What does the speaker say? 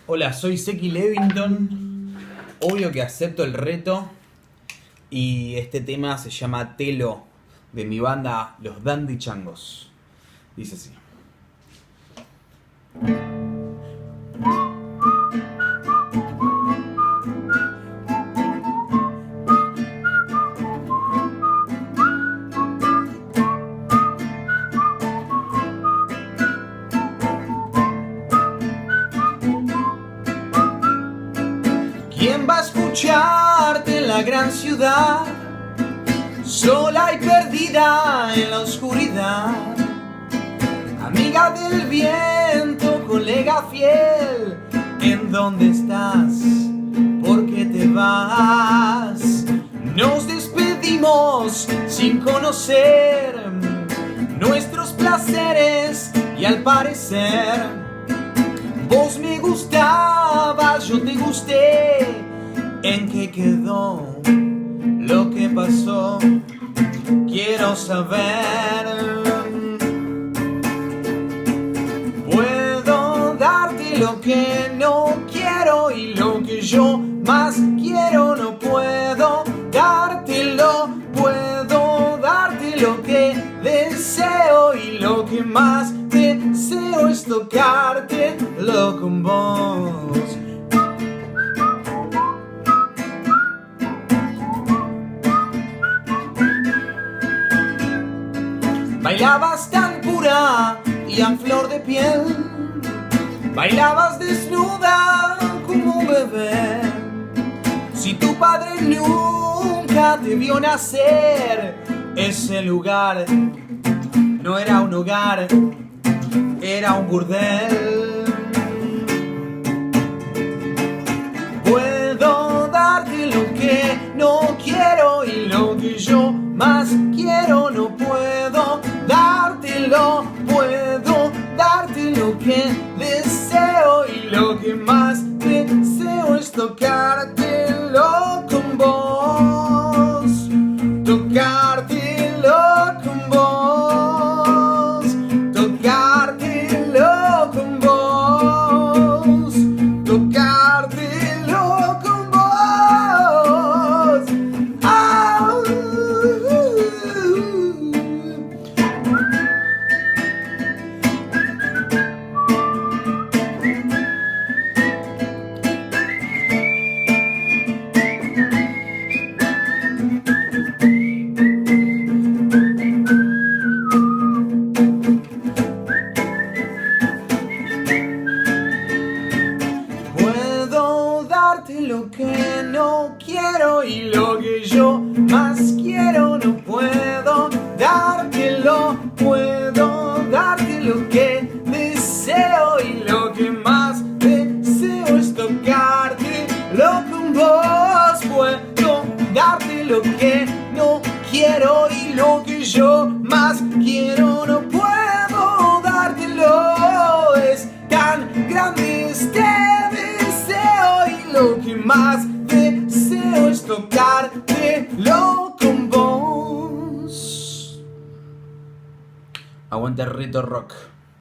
Hola, soy Seki Levington. Obvio que acepto el reto. Y este tema se llama Telo, de mi banda Los Dandy Changos. Dice así. ¿Quién va a escucharte en la gran ciudad? Sola y perdida en la oscuridad. Amiga del viento, colega fiel, ¿en dónde estás? ¿Por qué te vas? Nos despedimos sin conocer nuestros placeres y al parecer vos me gustabas, yo te gusté. ¿En qué quedó lo que pasó? Quiero saber. Puedo darte lo que no quiero y lo que yo más quiero no puedo dártelo. Puedo darte lo que deseo y lo que más deseo es tocártelo con vos. Bailabas tan pura y a flor de piel, bailabas desnuda como un bebé. Si tu padre nunca te vio nacer, ese lugar no era un hogar, era un burdel. Puedo darte lo que no quiero y lo que yo más quiero no puedo dártelo. Puedo darte lo que deseo y lo que más deseo es tocártelo con vos. Tocártelo con vos. Tocártelo con vos. Tocártelo con vos. Ah, Puedo darte lo que no quiero y lo que yo más quiero no puedo dártelo. Puedo darte lo que deseo y lo que más deseo es tocártelo con vos. Puedo darte lo que no quiero y lo que yo más quiero no puedo dártelo. Es tan grande este deseo y lo que más deseo es tocártelo con vos. Aguante Rito Rock.